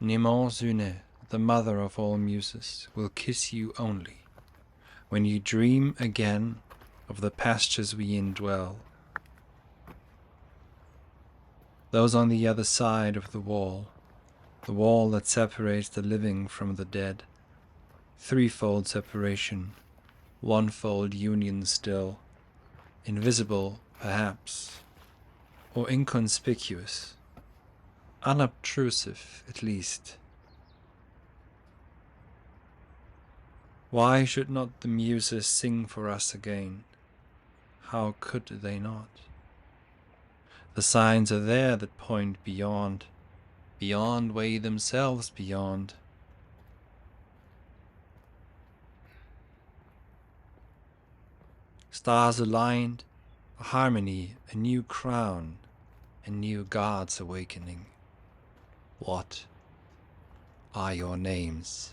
Mnemosyne, the mother of all muses, will kiss you only when you dream again of the pastures we indwell, those on the other side of the wall that separates the living from the dead, threefold separation, onefold union still, invisible perhaps, or inconspicuous, unobtrusive at least. Why should not the muses sing for us again? How could they not? The signs are there that point beyond way themselves beyond. Stars aligned, a harmony, a new crown, a new gods awakening. What are your names?